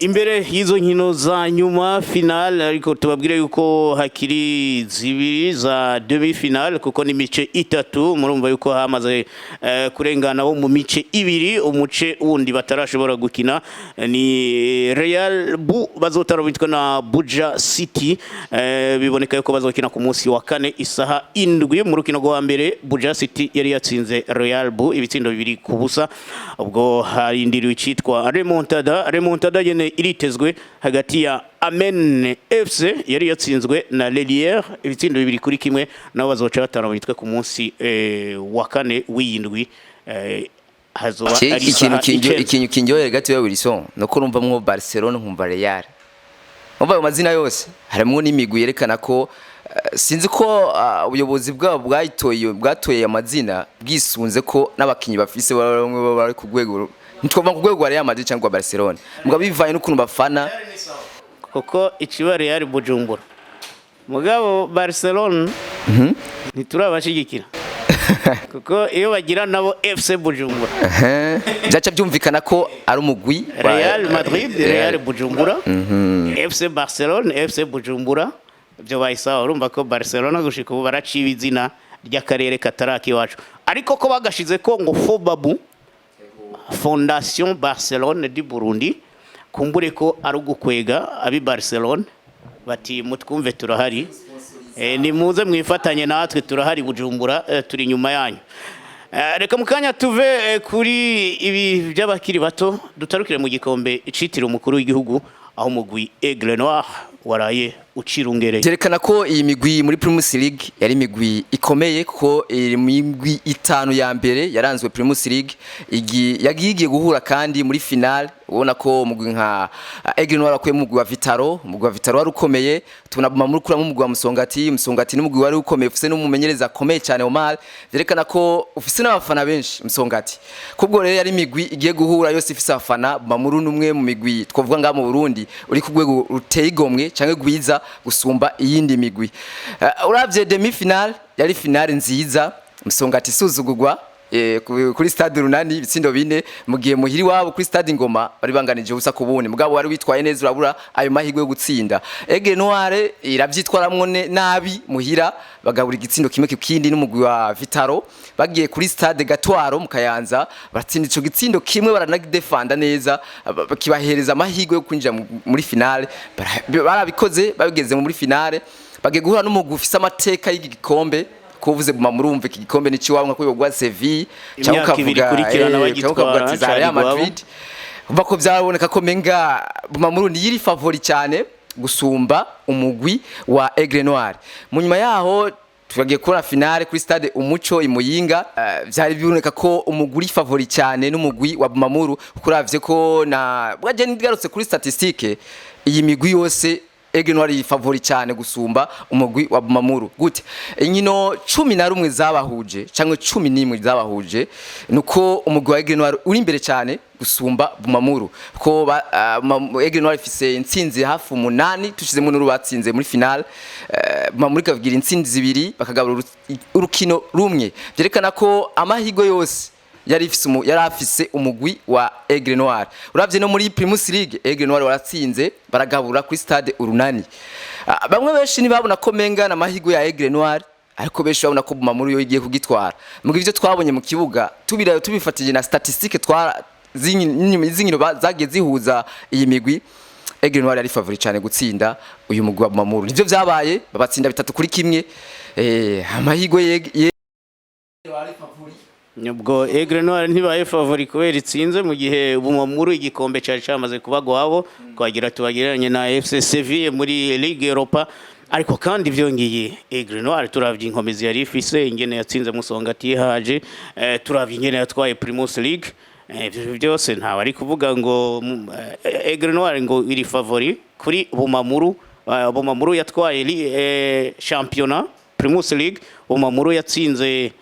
imbere y'izo nkino za nyuma finale ariko tubabwire yuko hakiri zibiri za demi finale kuko ni mice itatu murumva yuko hamaze kurengana bo mu mice ibiri umuce wundi batarashobora gukina ni Real Bu bazotara bitwa na Buja City biboneka yuko bazokina ku munsi wa kane isaha indwi mu rukino rwa mbere Buja City yari yatsinze Real Bu ibitsindo bibiri ku busa ubwo harindiriwe cyitwa remontada yene iritezwe hagati ya Amen FC yari yatsinzwe na Lelière ibitsindo bibiri kuri kimwe nabo bazoca batara bitwe ku munsi wa kane w'indwi hazoba ari ikintu kinjoye gato ya Wilson no kurumva mwo Barcelona nkumva Real umva amazina yose harimo n'imigwi yerekana ko sinzi ko ubuyobozi bwabo bwatoye amazina bwisunze ko n'abakinyi bafise bari ku rwego ntitwova ku rwego Real Madrid cyangwa Barcelona mugabo bivanye n'ukuntu bafana koko ikiba Real Bujumbura mugabo Barcelona ntiturabashigikira kuko iyo bagira nabo FC Bujumbura byaca byumvikana ko ari umugwi Real Madrid Real Bujumbura FC Barcelona FC Bujumbura byo bayisaho urumva ko Barcelona gushika ubu baraciye izina ry'akarere kataraki wacu ariko ko bagashize ko ngo Fobabu Fondation Barcelone du Burundi kumbure ko ari ugukwega abi Barcelone bati mutwumve turahari ni muze mwifatanye natwe turahari Bujumbura turi nyuma yanyu reka mukanya tuve kuri ibi by'abakiri bato dutarukire mu gikombe icitira umukuru w'igihugu aho mugwi Aigle Noir waraye ucirungere jerekana ko iyi migwi muri Primus League yari migwi ikomeye ko iri migwi itanu ya mbere yaranzwe Primus League yagiye guhura kandi muri finale ubona ko mugwi nka Aigle Noir akuye mugwi wa Vitaro wari ukomeye tunabuma muri kura mu mugwi wa Musongati n'umugwi wari ukomeye ufise n'umumenyereza akomeye cyane Omar jerekana ko ufise n'abafana benshi Musongati kubwo rero yari migwi igiye guhura yose ifise abafana bamuru numwe mu migwi twovuga nga mu Burundi uri ku rwego ruteye igomwe canke gwiza gusumba iyindi migwi uravye demi finale yari finale nziza Musongati isuzugurwa kuri stade runani ibitsindo bine mugiye muhiri wabo kuri stade Ngoma bari banganije ubusa ku bundi mugabo wari witwaye neza urabura ayo mahigwe yo gutsinda Aigle Noir iravyitwaramwo nabi muhira bagabura igitsindo kimwe kindi n'umugwi wa Vitaro bagiye kuri stade Gatwaro mu Kayanza batsinda ico gitsindo kimwe baranagidefanda neza bakibahereza amahigwe yo kwinjira muri finale barabikoze babigeze muri finale bagiye guhura n'umugwi ufise amateka y'igikombe kuvuze guma murumve iki gikombe ni ciwawe nka kuyogwa Sevilla cyangwa kavuga Real Madrid umva ko byaraboneka ko menga guma murundi yiri favori cyane gusumba umugwi wa Aigle Noir munyuma yaho tubagiye kuri finale kuri stade Umuco imuyinga byari biboneka ko umugwi favori cyane n'umugwi wa Bumamuru kuravye ko na bwaje ndigarutse kuri statistique iyi migwi yose Aigle Noir favori cyane gusumba umugwi wa Bumamuru gute inkino 11 zabahuje cyangwa 11 zabahuje nuko umugwi wa Aigle Noir uri imbere cyane gusumba Bumamuru ko Aigle Noir ifise intsinzi hafi 8 tushizemo n'urubatsinze muri finale Bumamuru kavugira intsinzi zibiri bakagabura urukino rumwe byerekana ko amahigo yose yari afise umugwi wa Aigle Noir uravye no muri Primus League Aigle Noir waratsinze baragabura kuri stade Urunani bamwe benshi nibabona ko menga na mahigo ya Aigle Noir ariko benshi babona ko Bumamuru yo igiye kugitwara mu givyo twabonye mu kibuga tubifatije na statistique z'inkino zagiye zihuza iyi migwi Aigle Noir yari favori cyane gutsinda uyu mugwi wa Bumamuru nivyo vyabaye babatsinda 3-1 amahigo wari favori Nyubwo Aigle Noir ntibaye favori kubera itsinze mu gihe Bumamuru igikombe cyari cyamaze kubagwabo kwagira tubagereranye na FC Sevilla muri Ligue Europa ariko kandi byongiye Aigle Noir turavye inkomezi yari ifise ingene yatsinze Musongati haje turavye ingene yatwaye Primus League byose nta bari kuvuga ngo Aigle Noir ngo iri favori kuri Bumamuru yatwaye championnat Primus League Bumamuru yatsinze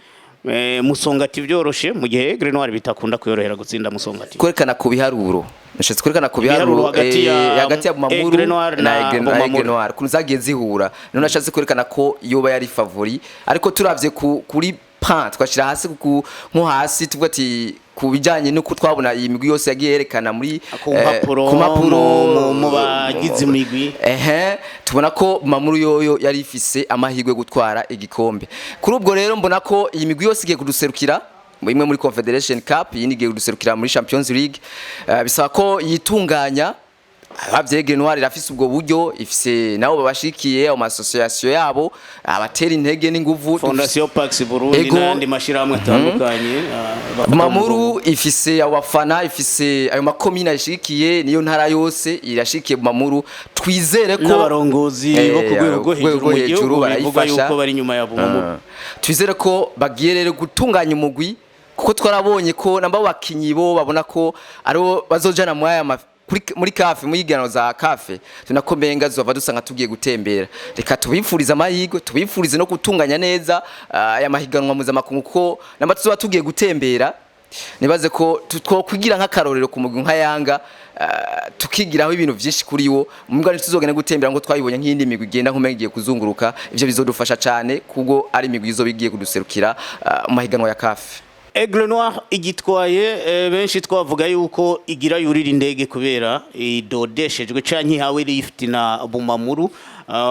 Musongati byoroshe mu gihe Aigle Noir bitakunda kuyorohera gutsinda Musongati kwerekana ku biharuro nashatse kwerekana ku biharuro hagati ya Bumamuru na Aigle Noir kuzagiye zihura none nashatse kwerekana ko yoba yari favori ariko turavye kuri pan twashira hasi nko hasi tuvuga ati kubijanye nuko twabona iyi migwi yose yagiye yerekana muri ku mpapuro mu bagize imigwi tubona ko Bumamuru yoyo yari ifise amahirwe gutwara igikombe. Kuri ubwo rero mbona ko iyi migwi yose igiye kuduserukira imwe muri Confederation Cup, yindi igiye kuduserukira muri Champions League. Bisaba ko yitunganya abavyege Noir irafise ubwo buryo, ifise nabo babashikiye mu association yabo abatera intege n'inguvu. Fondation Pax Burundi n'andi mashirahamwe atandukanye. Bumamuru ifise abafana, ifise ayo makomine ashikiye, niyo ntara yose irashikiye Bumamuru. Twizere ko n'abarongozi bo ku rwego rwo hejuru baravuga yuko bari nyuma ya Bumamuru. Twizere ko bagiye rero gutunganya umugwi, kuko twarabonye ko namba bakinyi bo babona ko aribo bazojana mu aya muri kafe, muri igano za kafe, tunakomenga zova dusanga tugiye gutembera. Reka tubifuriza amahirwe, tubifurize no gutunganya neza aya mahiganwa mpuzamakungu, ko namba tuzoba tugiye gutembera nibaze ko twokwigira nk'akarorero ku mugwi nka Yanga, tukigiraho ibintu byinshi kuri wo. Mugani tuzogenda gutembera ngo twayibonye nk'indi migwi igenda nkumenga igiye kuzunguruka, ivyo bizodufasha cyane kubwo ari imigwi izo bigiye kuduserukira mu mahiganwa ya kafe. Aigle Noir igitwaye benshi twavuga yuko igira yurira indege kubera idodeshejwe canke hawe lift na Bumamuru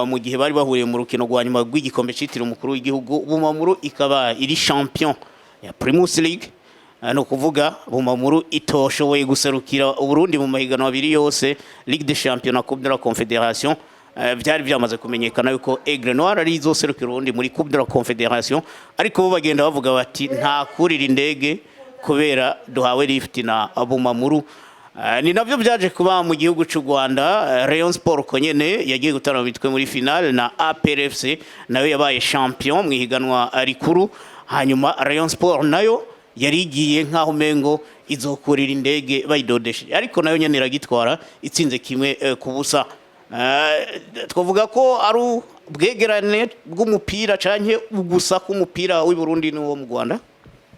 mu gihe bari bahuriye mu rukino rwa nyuma rw'igikombe citiriwe umukuru w'igihugu. Bumamuru ikaba iri champion ya Primus League, no kuvuga Bumamuru itoshoboye guserukira Burundi mu mahiganwa abiri yose, Ligue des Champions na Coupe de la Confédération. Byari byamaze kumenyekana yuko Aigle Noir ari izoserukira Burundi muri Coupe de la Confédération, ariko bo bagenda bavuga bati nta kurira indege kubera duhawe lift na Bumamuru. Ni navyo byaje kuba mu gihugu cy'u Rwanda. Rayon Sport ko nyene yagiye gutana bitwe muri finale na APRFC, nayo yabaye champion mu higanwa rikuru. Hanyuma Rayon Sport nayo yari igiye nkaho mengo izokurira indege bayidodeshe, ariko nayo nyene iragitwara itsinze kimwe ku busa. Twavuga ko ari ubwegerane bw'umupira canke ugusa k'umupira w'i Burundi n'uwo mu Rwanda.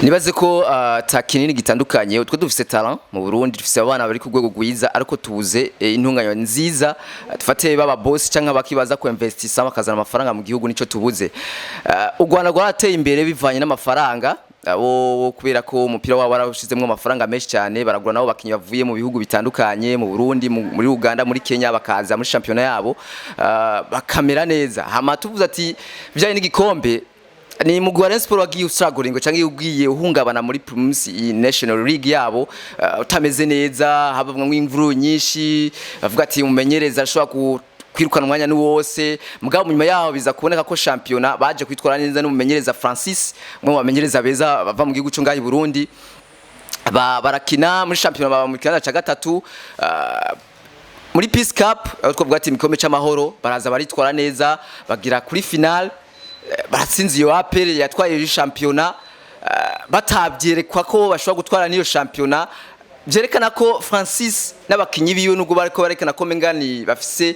Nibaze ko takinini gitandukanye, utwo dufise talent mu Burundi, dufise abana bari ku rwego rwiza, ariko tubuze intunganyo nziza. Dufate baba boss canke abakibaza ko investissa bakazana amafaranga mu gihugu, nico tubuze. U Rwanda rwarateye imbere bivanye n'amafaranga, abo kubera ko umupira wabo warashizemwe amafaranga menshi cyane, baragura nabo bakinyi bavuye mu bihugu bitandukanye, mu Burundi, muri Uganda, muri Kenya, bakaza muri championnat yabo bakamera neza. Hama tuvuze ati bijanye n'igikombe, ni mugwi wa Rayon Sport wagiye usagoringo canke ugiye uhungabana muri Primus National League yabo, utameze neza, habamwe nk'imvuru nyinshi, bavuga ati umumenyereza ashobora kwirukana umwanya n'uwose. Mugabo nyuma yaho biza kuboneka ko championnat baje kwitwara neza n'umumenyereza Francis, umwe bamenyereza beza bava mu gihugu cyo ngahi Burundi, barakina muri championnat, baba mu kibanza ca gatatu. Muri Peace Cup aho twavuga ati imikombe c'amahoro baraza baritwara neza, bagira kuri final, baratsinze iyo APR yatwaye iyo championnat, batabyerekwa ko bashobora gutwara niyo championnat. Byerekana ko Francis n'abakinyi biyo nubwo bariko barekana ko mengani bafise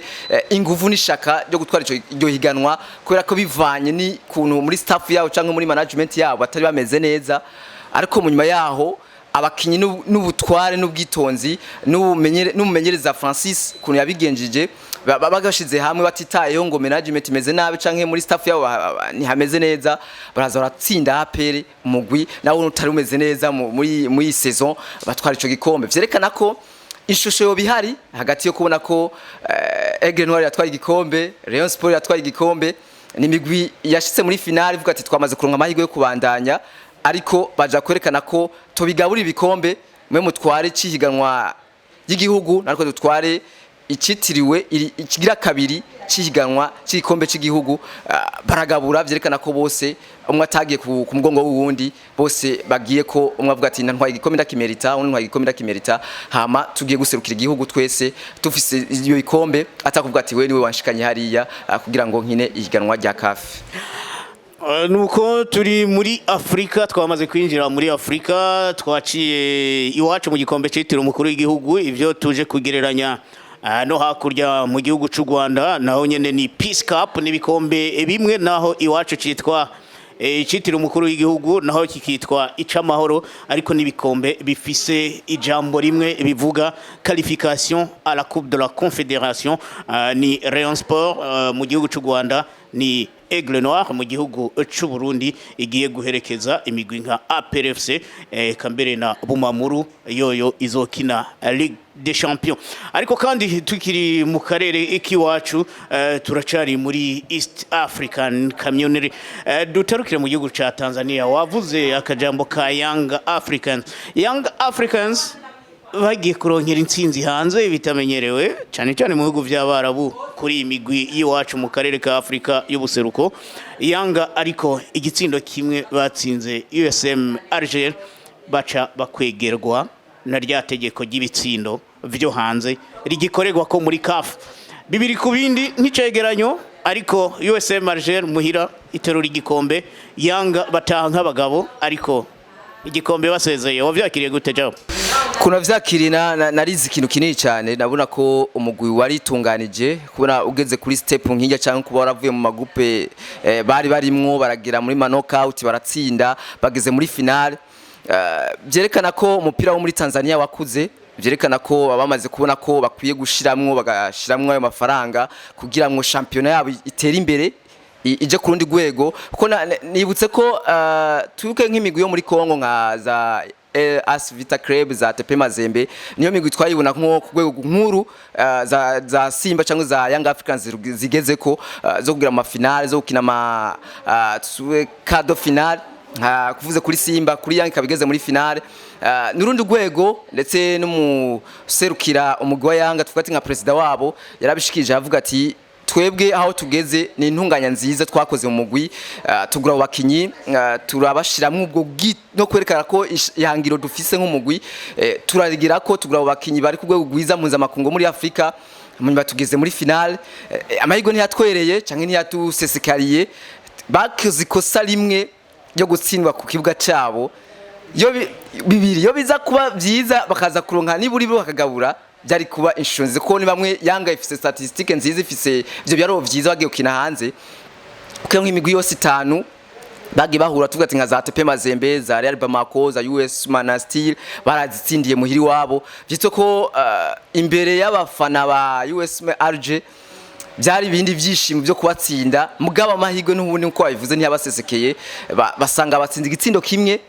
inguvu n'ishaka ryo gutwara ico higanwa, kubera ko bivanye ni kuntu muri staff yabo canke muri management yabo batari bameze neza. Ariko mu nyuma yaho abakinyi n'ubutware n'ubwitonzi n'umumenyereza Francis kuntu yabigenjije, bagashize hamwe batitayeho ngo management imeze nabi canke muri staff yabo ntihameze neza, baraza baratsinda APR umugwi nawo utari umeze neza muri saison, batwara ico gikombe. Vyerekana ko ishusho yo bihari hagati yo kubona ko Aigle Noir yatwaye igikombe, Rayon Sport yatwaye igikombe, ni migwi yashitse muri finale ivuga ati twamaze kuronka amahirwe yo kubandanya, ariko baja kwerekana ko tobigabura ibikombe, mwe mutware cihiganwa y'igihugu, nariko dutware icitiriwe ikigira kabiri cihiganwa c'igikombe c'igihugu. Baragabura, vyerekana ko bose umwe atagiye ku mugongo w'uwundi, bose bagiye ko umwe avuga ati ntwaye igikombe ndakimerita, undi ntwaye igikombe ndakimerita, hama tugiye guserukira igihugu twese tufise iyo bikombe, atakuvuga ati we niwe wanshikanye hariya kugira ngo nkine ihiganwa rya kafe. Nuko turi muri Afrika, twamaze kwinjira muri Afrika, twaciye iwacu mu gikombe citiriwe umukuru w'igihugu. Ivyo tuje kugereranya no hakurya mu gihugu cy'u Rwanda, naho nyene ni Peace Cup n'ibikombe bimwe, naho iwacu citwa citiriwe umukuru w'igihugu, naho kikitwa icamahoro, ariko n'ibikombe bifise ijambo rimwe bivuga qualification à la Coupe de la Confédération. Ni Rayon Sport mu gihugu cy'u Rwanda ni Aigle Noir mu gihugu c'u Burundi igiye guherekeza imigwi nka APRFC kambere na Bumamuru yoyo izokina Ligue des Champions. Ariko kandi tukiri mu karere ikiwacu turacari muri East African Community, dutarukire mu gihugu ca Tanzania. Wavuze akajambo ka Young Africans bagiye kuronkera intsinzi hanze bitamenyerewe cyane cyane mu bihugu by'abarabu kuri imigwi yiwacu mu karere ka Afrika y'ubuseruko. Yanga ariko igitsindo kimwe batsinze USM Alger baca bakwegerwa na rya tegeko ry'ibitsindo byo hanze rigikorerwa ko muri CAF bibiri ku bindi n'icegeranyo, ariko USM Alger muhira iterura igikombe, Yanga bataha nk'abagabo ariko igikombe basezeye. Wavyakiriye gute jaho? Kuna vyakirina narizi ikintu kinini cyane, nabona ko umugwi waritunganije kubona ugeze kuri step nk'ijya cyangwa kuba waravuye mu magupe bari barimwo baragira muri knockout baratsinda bageze muri finale. Byerekana ko umupira wo muri Tanzania wakuze, byerekana ko abamaze kubona ko bakwiye gushiramwo bagashiramwo ayo mafaranga kugira ngo championnat yabo itere imbere ije ku rundi rwego. Kuko nibutse ko turuke nk'imigwi yo muri Kongo nka za AS Vita Club za TP Mazembe niyo migwi twayibona nko ku rwego nkuru za Simba cyangwa za Young Africans zigeze ko zo kugira ama finale zo gukina ama kado finale, kuvuze kuri Simba kuri Young kabigeze muri finale nurundi rwego. Ndetse n'umuserukira umugwi wa Young tufati nka president wabo yarabishikije avuga ati twebwe aho tugeze ni intunganya nziza twakoze mu mugwi, tugura abakinyi turabashiramwe ubwo no kwerekana ko ihangiro dufise nk'umugwi, turagira ko tugura abakinyi bari ku rwego rwiza mpuzamakungu muri Afrika. Munyuma tugeze muri finale, amahirwe ntiyatwereye canke ntiyatusesekariye, bakoze ikosa rimwe ryo gutsindwa ku kibuga cyabo. Yo biza kuba byiza bakaza kuronka niburi bo bakagabura byari kuba inshunzi ko ni bamwe Yanga ifise statistique nziza, ifise ivyo byaro byiza bagiye ukina hanze. Kuko nk'imigwi yose 5 bagiye bahura tuvuga ati nka za TP Mazembe za Real Bamako za US Monastir barazitsindiye muhiri wabo. Byitso ko imbere y'abafana ba US Alger byari bindi byishimo byo kubatsinda, mugaba amahirwe n'ubundi uko babivuze ntiyabasesekeye, basanga batsinda igitsindo kimwe.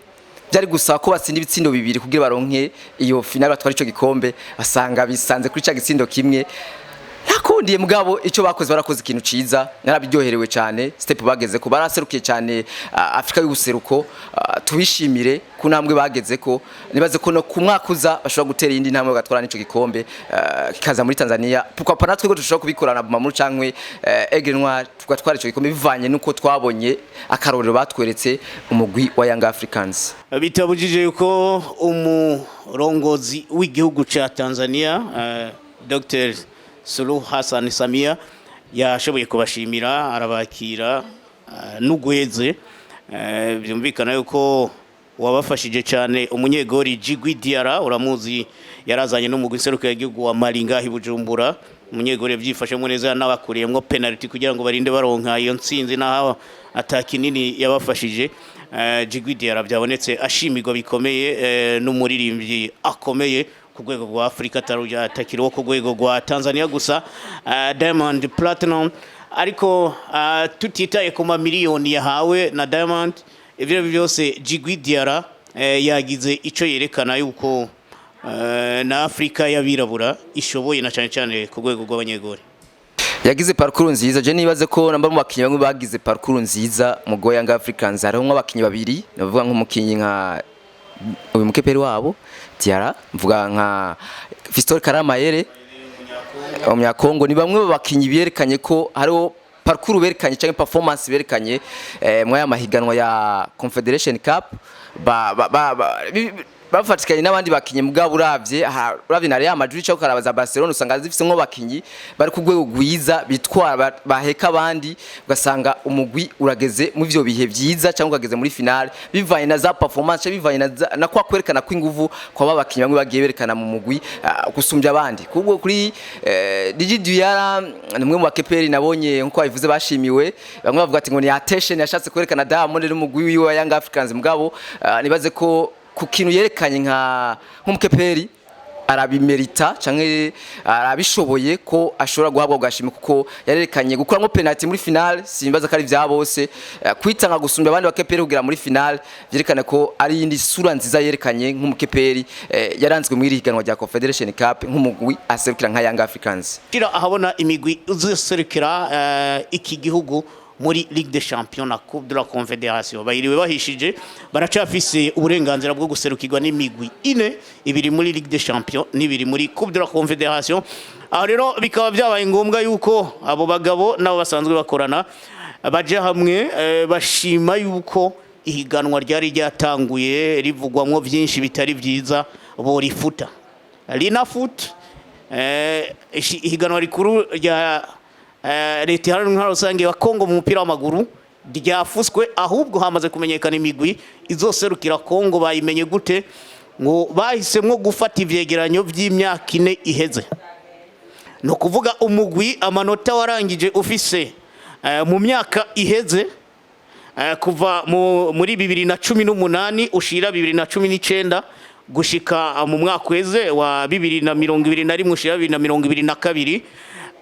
Byari gusaba ko batsinda ibitsindo bibiri kugira baronke iyo finale batwara ico gikombe, basanga bisanze kuri cya gitsindo kimwe. Nakundiye mugabo ico bakoze barakoze ikintu ciza, narabiryoherewe cyane. Step bageze ko baraserukiye cyane Afrika y'ubuseruko, tubishimire kunambwe bageze ko. Nibaze ko no ku mwaka uza bashobora gutera indi ntambwe bagatwara n'ico gikombe kikaza muri Tanzania. Pourquoi pas natwe ko dushobora kubikorana Bumamuru cankwe Aigle Noir tugatwara ico gikombe bivanye nuko twabonye akarorero batweretse umugwi wa Young Africans. Bitabujije yuko umurongozi w'igihugu ca Tanzania Dr. Suluhu Hassan Samia yashoboye kubashimira arabakira n'ugweze. Byumvikana yuko wabafashije cyane umunyegori Djigui Diarra, uramuzi yarazanye n'umugwi seruka y'igihugu wa Malinga Bujumbura. Umunyegori byifashemo neza n'abakuriyemo penalty kugira ngo barinde baronka iyo ntsinzi naho atakinini yabafashije. Djigui Diarra byabonetse ashimirwa bikomeye n'umuririmbyi akomeye ku rwego rwa Afrika atakiriho ku rwego rwa Tanzania gusa, Diamond Platinum. Ariko tutitaye ku mamiliyoni yahawe na Diamond, ivyo byose Djigui Diarra yagize ico yerekana yuko na Afrika y'abirabura ishoboye na cyane cyane ku rwego rw'abanyegori. Yagize parcours nziza. Je nibaze ko namba mu bakinyi bamwe bagize parcours nziza mu go Young Africans hariho nk'abakinyi babiri, navuga nk'umukinyi nka uyu mukeperi wabo Diarra, mvuga nka Fiston Karamayere Umunyakongo. Ni bamwe babakinyi berekanye ko hariho parcours berekanye cyangwa performance berekanye mwaya mahiganwa ya Confederation Cup bafatikanye n'abandi bakinyi mugabo uravye na Real Madrid cyangwa karabaza Barcelona usanga zifise nko bakinyi bari ku rwego rwiza bitwara baheka abandi, ugasanga umugwi urageze mu byo bihe byiza cyangwa ugageze muri finale bivanye na za performance, bivanye na kwa kwerekana kw'inguvu kwa babakinyi bamwe bagiye berekana mu mugwi gusumbya abandi. Kubwo kuri Djigui Diarra nimwe mu bakeperi nabonye nko bivuze bashimiwe, bamwe bavuga ati ngo ni attention yashatse kwerekana Diamond n'umugwi wa Young Africans, mugabo nibaze ko ku kintu yerekanye nk'umukeperi arabimerita canke arabishoboye ko ashobora guhabwa gashimwe kuko yarerekanye gukuramo penalty muri finale simbaza kari vya bose kwitanga gusumba abandi bakeperi kugira muri finale byerekana ko ari indi sura nziza yerekanye nk'umukeperi yaranzwe muri higanwa rya Confederation Cup nk'umugwi aserukira nka Young Africans kira ahabona imigwi uzeserukira iki gihugu muri Ligue des Champions na Coupe de la Confédération bayiriwe bahishije baracafise uburenganzira bwo guserukirwa n'imigwi ine ibiri muri Ligue des Champions n'ibiri muri Coupe de la Confédération aho rero bikaba byabaye ngombwa yuko abo bagabo nabo basanzwe bakorana baje hamwe bashima yuko ihiganwa ryari ryatanguye rivugwamwo byinshi bitari byiza bo rifuta Lina Foot ihiganwa rikuru rya leta iharanira rusange wa Kongo mu mupira w'amaguru ryafuswe ahubwo hamaze kumenyekana imigwi izoserukira Kongo bayimenye gute ngo bahisemwo gufata ivyegeranyo vy'imyaka ine iheze no kuvuga umugwi amanota warangije ufise mu myaka iheze kuva muri 2018 ushira 2019 gushika mu mwaka weze wa 2021 ushira 2022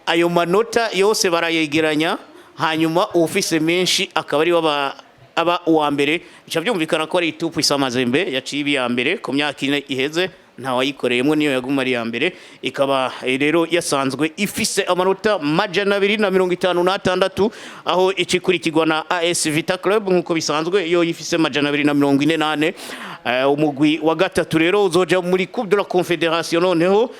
ayo manota yose barayegeranya hanyuma ufise menshi akaba ari aba uwa mbere bica byumvikana ko ari itupu isamazembe yaciye ya mbere ku myaka ine iheze nta wayikoreyemo niyo yaguma ari ya mbere ikaba rero yasanzwe ifise amanota majana 256 aho ikikurikirwa na AS Vita Club nkuko bisanzwe yo ifise majana 248 umugwi wa gatatu rero uzoja muri Coupe de la Confédération noneho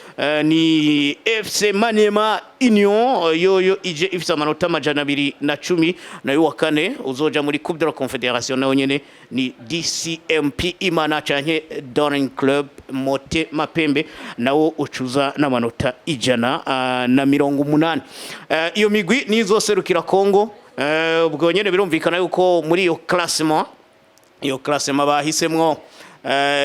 ni FC Maniema Union yo ije ifise amanota majana 210 nayo wa kane uzoja muri Coupe de la Confédération nayo nyene ni DCMP Imana canke Daring Club Mote Mapembe nawo ucuza n'amanota ijana na 180 iyo migwi nizoserukira Kongo ubwo nyene birumvikana yuko muri iyo classement bahisemwo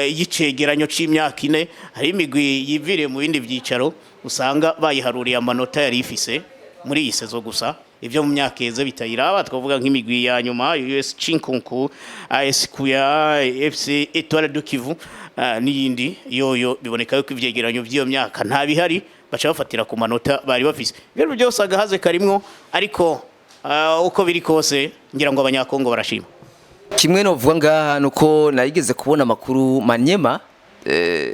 yicegeranyo c'imyaka ine hari imigwi yivire mu bindi vyicaro usanga bayiharuriye amanota yari ifise muri iyi sezo gusa ivyo mu myaka yeze bitayiraba twavuga nk'imigwi ya nyuma US Chinkonku AS Kuya FC Etoile de Kivu n'iyindi yoyo biboneka yuko ivyegeranyo vy'iyo myaka nta bihari baca bafatira ku manota bari bafise rero byose agahaze karimwo ariko uko biri kose ngira ngo abanyakongo barashima kimwe no vuga ngaha nuko narigeze kubona amakuru Manyema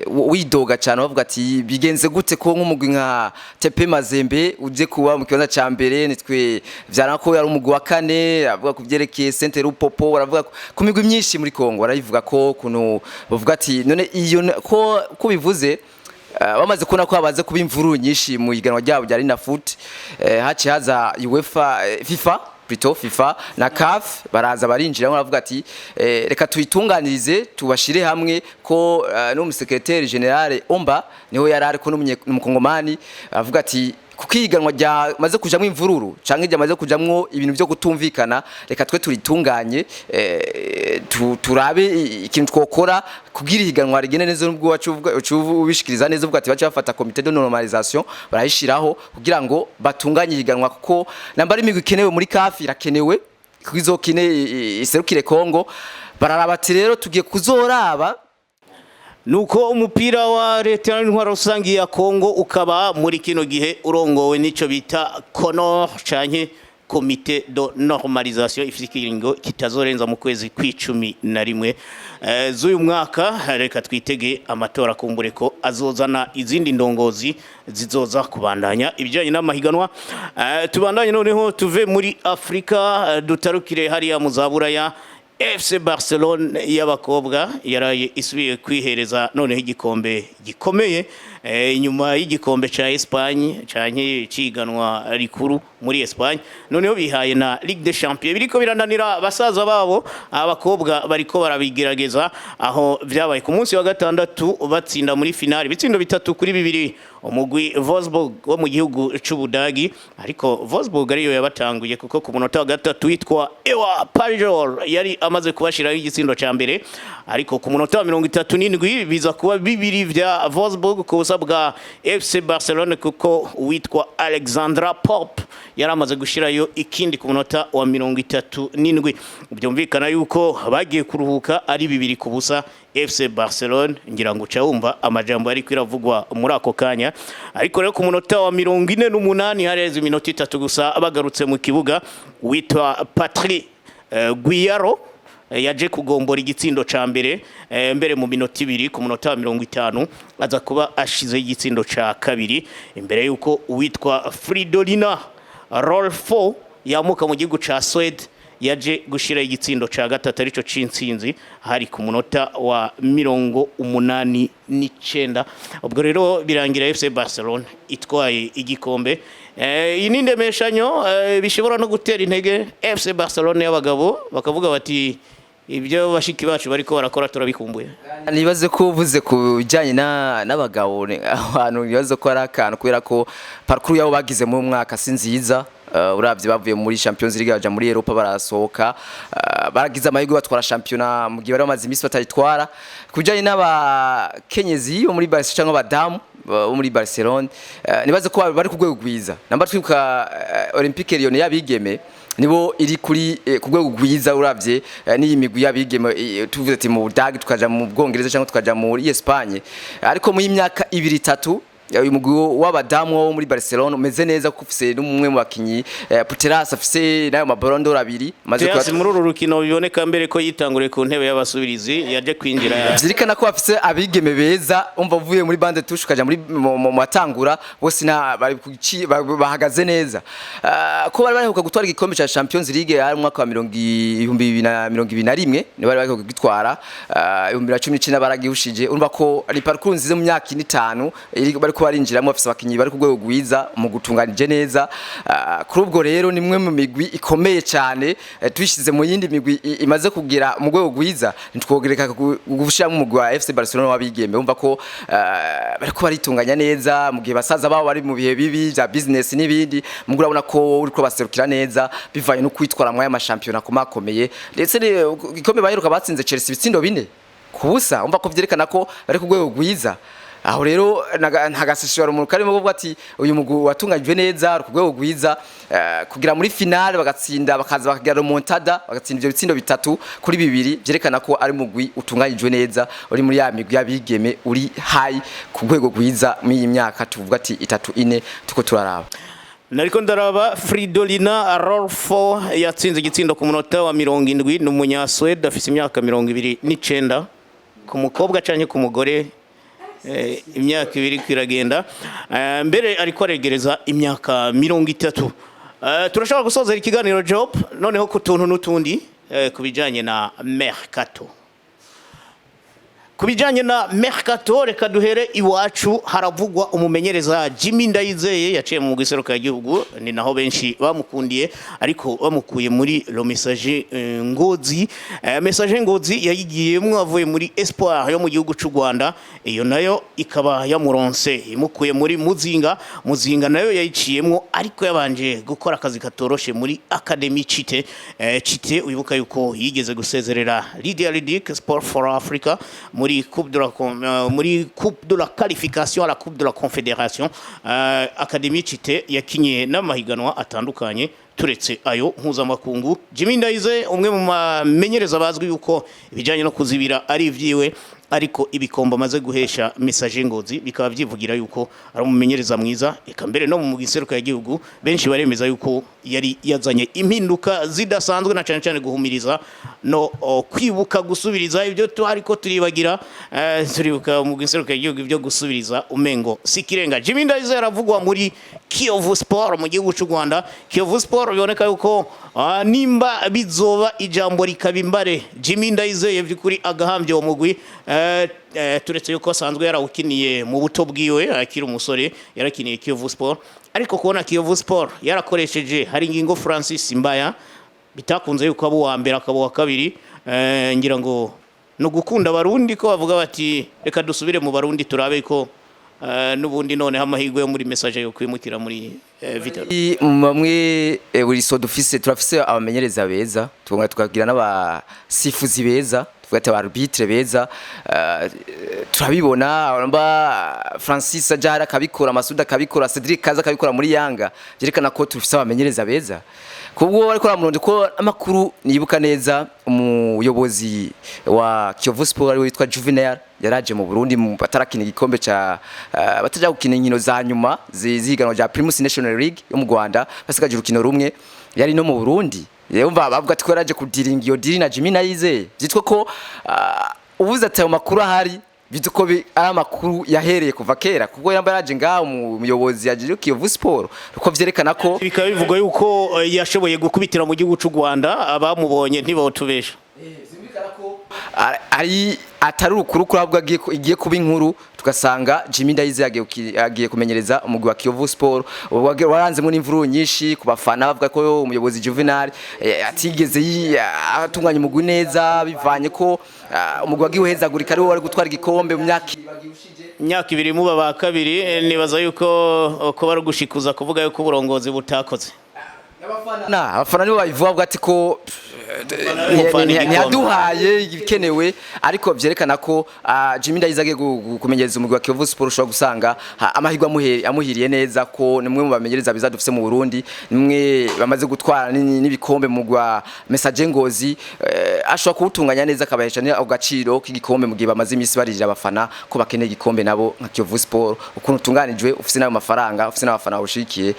widoga cyane bavuga ati bigenze gute ko nk'umugwi nka TP Mazembe uje kuba mu kibanza ca mbere nitwe vyaranako yari umugwi wa kane avuga kuvyerekeye Saint Lupopo baravuga ku migwi myinshi muri Kongo barayivuga ko kuno bavuga ati none iyo ko bivuze bamaze kubona ko abaze kuba imvuru nyinshi mu iganwa ryabo rya Lina Foot haci haza UEFA FIFA na CAF baraza barinjira baravuga ati reka tuyitunganirize tubashire hamwe ko n'umusekreteri general Omba niho yarari ko n'umukongomani avuga ati kukiganwa rya maze kujamwe imvururu canke rya maze kujamwo ibintu byo kutumvikana reka twe turitunganye turabe ikintu twokora kugira ihiganwa rigene neza n'ubwo wacu ubishikiriza neza uvuga ati bacha bafata comité de normalisation barayishiraho kugira ngo batunganye ihiganwa kuko nambari imigwi ikenewe muri CAF irakenewe kwizokine iserukire Kongo bararaba ati rero tugiye kuzoraba nuko umupira wa leta y'intwaro rusangi ya Kongo ukaba muri kino gihe urongowe nico bita CONOR canke Comité de normalisation ifikiringo kitazorenza mu kwezi kw'icumi na rimwe z'uyu mwaka reka twitege amatora kumbure ko azozana izindi ndongozi zizoza kubandanya ibijanye n'amahiganwa tubandanye noneho tuve muri Afrika dutarukire hariya muzabura ya FC Barcelone y'abakobwa yaraye isubiye kwihereza noneho igikombe gikomeye inyuma y'igikombe ca Espagne canke ciganwa rikuru muri Espagne noneho bihaye na Ligue des Champions biriko birananira basaza babo abakobwa bariko barabigerageza aho vyabaye ku munsi wa gatandatu batsinda muri finale bitsindo 3-2 umugwi Wolfsburg wo mu gihugu c'Ubudagi ariko Wolfsburg ariyo yabatanguye kuko ku munota wa gatatu witwa Ewa Pajol yari amaze kubashiraho igitsindo ca mbere ariko ku munota wa 37 biza kuba bibiri vya Wolfsburg ku busa bwa FC Barcelone kuko witwa Alexandra Pop yaramaze gushirayo ikindi ku munota wa 37 byumvikana yuko bagiye kuruhuka ari 2-0 FC Barcelona ngira ngo cawumva amajambo ari kwiravugwa muri ako kanya ariko rero ku munota wa 48 hareze iminota 3 gusa bagarutse mu kibuga witwa Patrick Guillaro yaje kugombora igitsindo ca mbere mbere mu minota 2 ku munota wa 50 aza kuba ashize igitsindo ca kabiri imbere yuko uwitwa Fridolina Rolfo yamuka mu gihugu ca Sweden yaje gushira igitsindo ca gatatu arico c'intsinzi hari ku munota wa 89 ubwo rero birangira FC Barcelona itwaye igikombe ininde meshanyo bishobora no gutera intege FC Barcelona y'abagabo bakavuga bati ibyo bashiki bacu bariko barakora turabikumbuye nibaze ko uvuze kujanye n'abagabo abantu nibaze ko ari akantu kubera ko parcours yabo bagize mu mwaka sinziza uravye bavuye muri Champions League baja muri Europa barasohoka baragize amahirwe batwara championnat mu gihe bari bamaze imisi batayitwara kujanye n'abakenyezi bo muri Barcelona cyangwa abadamu bo muri Barcelona nibaze ko bari ku rwego rwiza namba twibuka Olympique Lyon yabigeme nibo iri kuri ku rwego rwiza uravye n'iyi migwi yabigeme tuvuze ati mu Budage tukaja mu Bwongereza cyangwa tukaja muri Espagne ariko mu imyaka 2-3 uyu mugwi w'abadamu wo muri Barcelona umeze neza kuko ufise n'umwe mu bakinyi Puteras afise nayo Ballon d'Or 2 maze kwa muri uru rukino biboneka mbere ko yitangure ku ntebe y'abasubirizi yaje kwinjira zirikana ko afise abigeme beza umva uvuye muri bande touche ukaja muri mu matangura bose na bari bahagaze neza ko bari bari gutwara igikombe ca Champions League ari mu mwaka wa 2021 ni bari bari gitwara 2019 baragihushije urumva ko ari parcours nzize mu myaka 5 bari ko barinjiramo afise abakinyi bari ku rwego rwiza mu gutunganije neza kuri ubwo rero nimwe mu migwi ikomeye cyane twishize mu yindi migwi imaze kugira mu rwego rwiza ntitwogereka gushira mu mugwi wa FC Barcelona wabigembe umva ko bari ko baritunganya neza mu gihe basaza babo bari mu bihe bibi bya business n'ibindi mugura urabona ko uri ko baserukira neza bivanye no kwitwara mu ya championnat kumakomeye ndetse ikombe baheruka batsinze Chelsea ibitsindo 4 kubusa umva ko vyerekana ko bari ku rwego rwiza aho rero ntagasishora umuntu karimo kuvuga ati uyu mugwi watunganyijwe neza ku rwego rwiza kugira muri finale bagatsinda bakaza bakagira remontada bagatsinda ibyo bitsindo 3 kuri 2 byerekana ko ari mugwi utunganyijwe neza uri muri ya migwi yabigeme uri high ku rwego rwiza mu imyaka tuvuga ati 3-4 tuko turaraba nariko ndaraba Fridolina Rolfo yatsinze igitsindo ku munota wa 70 n'umunya Sweden afise imyaka 29 ku mukobwa canke ku mugore imyaka 2 kwiragenda mbere ariko aregereza imyaka 30 turashaka gusozera ikiganiro job noneho ku tuntu n'utundi kubijanye na mercato kubijanye na mercato reka duhere iwacu haravugwa umumenyereza Jimmy Ndayizeye yaciye mu giseruka y'igihugu ni naho benshi bamukundiye ariko bamukuye muri Le Messager Ngozi Messager Ngozi yayigiyemwe avuye muri Espoir yo mu gihugu cy'u Rwanda iyo nayo ikaba yamuronse imukuye muri Muzinga nayo yayiciyemwo ariko yabanje gukora akazi katoroshe muri Academy Cite uyibuka yuko yigeze gusezerera Lydia Lidic Sport for Africa muri coupe de la qualification à la coupe de la confédération Academy Cite yakinye n'amahiganwa atandukanye turetse ayo mpuzamakungu Jimmy Ndayizeye umwe mu mamenyereza bazwi yuko ibijanye no kuzibira ari ivyiwe ariko ibikomba amaze guhesha Messager Ngozi bikaba byivugira yuko ari umumenyereza mwiza eka mbere no mu giseruka y'igihugu benshi baremeza yuko yari yazanye impinduka zidasanzwe na cyane cyane guhumiriza no kwibuka gusubiriza ibyo ariko turibagira turibuka mu giseruka y'igihugu ibyo gusubiriza umengo sikirenga Jimmy Ndayizeye aravugwa muri Kiyovu Sport mu gihugu cy'u Rwanda Kiyovu Sport biboneka yuko nimba bizoba ijambo rikabimbare Jimmy Ndayizeye byukuri agahambye wo mugwi turetse yuko asanzwe yarawukiniye mu buto bwiwe akiri umusore yarakiniye Kiyovu Sport ariko kubona Kiyovu Sport yarakoresheje hari ingingo Francis Mbaya bitakunze yuko abo wa mbere akabo wa kabiri ngira ngo no gukunda barundi ko bavuga bati reka dusubire mu barundi turabe ko n'ubundi none amahirwe yo muri message yo kwimukira muri Vital. Bamwe buri so dufise turafise abamenyereza beza tukagira n'abasifuzi beza tugate ba arbitre beza turabibona uramba Francis Ajara kabikora Masuda kabikora Cedric Kaza kabikora muri Yanga byerekana ko tufise abamenyereza beza kubwo ariko ramuronde ko amakuru nibuka neza umuyobozi wa Kiyovu Sport ari witwa Juvenal yaraje mu Burundi batarakina igikombe ca bataja gukina inkino za nyuma zihiganwa rya Primus National League yo mu Rwanda basigaje urukino rumwe yari no mu Burundi yumva bavuga ati ko yaraje kudiringa iyo diri na Jimmy Nayize byitwa ko ubuze atayo makuru ahari bituko ari amakuru yahereye kuva kera kuko yamba yaje ngaho umuyobozi yaje Kiyovu Sport uko vyerekana ko bikaba bivuga yuko yashoboye gukubitira mu gihugu cy'u Rwanda abamubonye ntibawutubesha ari atari urukuru kurabwa igiye kuba inkuru tugasanga Jimmy Ndayize yagiye kumenyereza umugwi wa Kiyovu Sport waranzemo n'imvuru nyinshi ku bafana bavuga ko umuyobozi Juvenal atigeze atunganya umugwi neza bivanye ko umugwi wagiye uhezagurika ari wari gutwara igikombe mu myaka ibiri mu baba kabiri nibaza yuko ko bari gushikuza kuvuga yuko uburongozi butakoze abafana nibo babivuga ati ko ntiyaduhaye ibikenewe ariko byerekana ko Jimmy Ndayize agiye kumenyereza umugwi wa Kiyovu Sport ushobora gusanga amahirwe amuhiriye neza ko nimwe mu bamenyereza biza dufise mu Burundi nimwe bamaze gutwara n'ibikombe mu gwa Message Ngozi ashobora kuwutunganya neza akabahesha agaciro k'igikombe mu gihe bamaze imisi barira abafana ko bakeneye igikombe nabo nka Kiyovu Sport ukuntu tunganijwe ufise nayo mafaranga ufise n'abafana bushikiye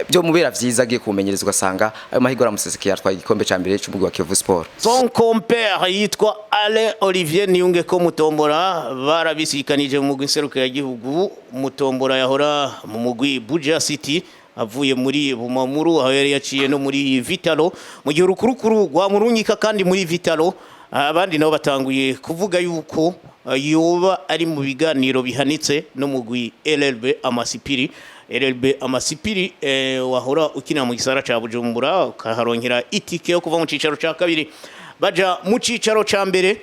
byo mubera vyiza agiye kumenyereza ugasanga ayo mahirwe aramusesekeye atwaye igikombe ca mbere cy'umugwi wa Kiyovu Sport. Son compère yitwa Alain Olivier Niyunge ko Mutombora barabisikanije mu mugwi seruka ya gihugu Mutombora yahora mu mugwi Buja City avuye muri Bumamuru aho yari yaciye no muri Vitalo mu gihe urukurukuru rwa murunyika kandi muri Vitalo abandi nabo batanguye kuvuga yuko yoba ari mu biganiro bihanitse no mugwi LLB Amasipiri wahora ukina mu gisara ca Bujumbura ukaharonkera itike yo kuva mu cicaro ca kabiri baja mu cicaro ca mbere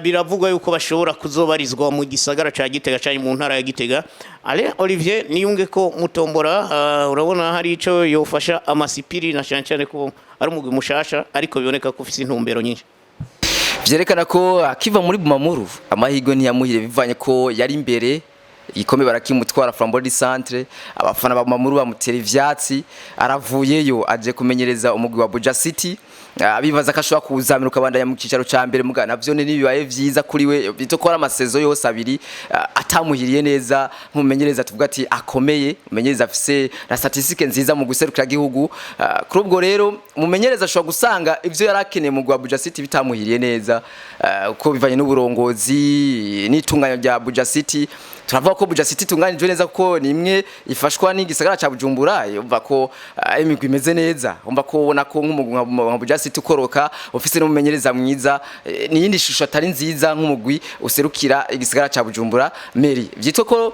biravugwa yuko bashobora kuzobarizwa mu gisagara ca Gitega cyane mu ntara ya Gitega. Alain Olivier Niyunge ko Mutombora urabona hari ico yofasha Amasipiri na cyane ko ari umugwi mushasha ariko biboneka ko ufise intumbero nyinshi vyerekana ko akiva muri Bumamuru amahirwe ntiyamuhire bivanye ko yari imbere ikombe barakimutwara Frambody Centre abafana ba Bumamuru bamutera ivyatsi aravuyeyo aje kumenyereza umugwi wa Buja City bibaza kashobora kuzamira ukabandanya mu cicaro ca mbere mugana navyo nibibaye vyiza kuri we bitokora amasezo yose abiri atamuhiriye neza nkumenyereza tuvuga ati akomeye umenyereza afise na statistique nziza mu guserukira gihugu kuri ubwo rero umumenyereza ashobora gusanga ivyo yarakeneye mu gwa Buja City bitamuhiriye neza uko bivanye n'uburongozi n'itunganya rya Buja City turavuga ko Buja City tunganijwe neza ko nimwe ifashwa n'igisagara ca Bujumbura umva ko imigwi imeze neza umva ko ubona ko nk'umugwi Buja City ukoroka ofise n'umumenyereza mwiza ni yindi shusho atari nziza nk'umugwi userukira igisagara ca Bujumbura Meri byitwa ko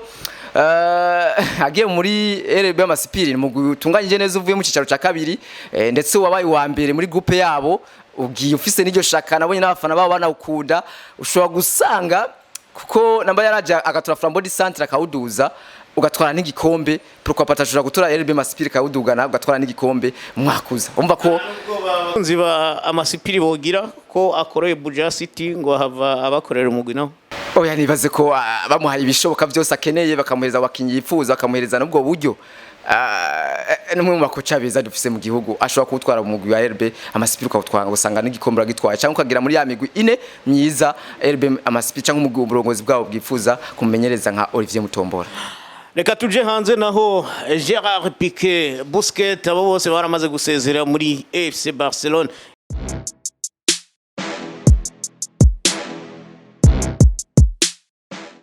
agiye muri LB Amasipiri umugwi utunganyije neza uvuye mu cicaro ca kabiri ndetse wabaye wa mbere muri groupe yabo ugiye ufise n'iryo shaka nabonye n'abafana babo banawukunda ushobora gusanga kuko namba yaraje agatura Frambody Centre akawuduza ugatwara n'igikombe pourquoi pas tashobora gutora LB Amasipiri kawudugana ugatwara n'igikombe mwakuza umva ko nziba Amasipiri bogira ko akoreye Buja City ngo hava abakorera umugwi naho oya nibaze ko bamuhaye ibishoboka byose akeneye bakamuhereza abakinyi yifuza bakamuhereza n'ubwo buryo numwe mu bakoca beza dufise mu gihugu ashobora kutwara umugwi wa LB Amasipiri ukawutwara usanga n'igikombe uragitwaye cyangwa ukagira muri ya migwi ine myiza LB Amasipiri cyangwa umugwi uburongozi bwabo bwifuza kumenyereza nka Olivier Mutombora. Reka tuje hanze naho Gerard Piqué Busquets abo bose baramaze gusezera muri FC Barcelone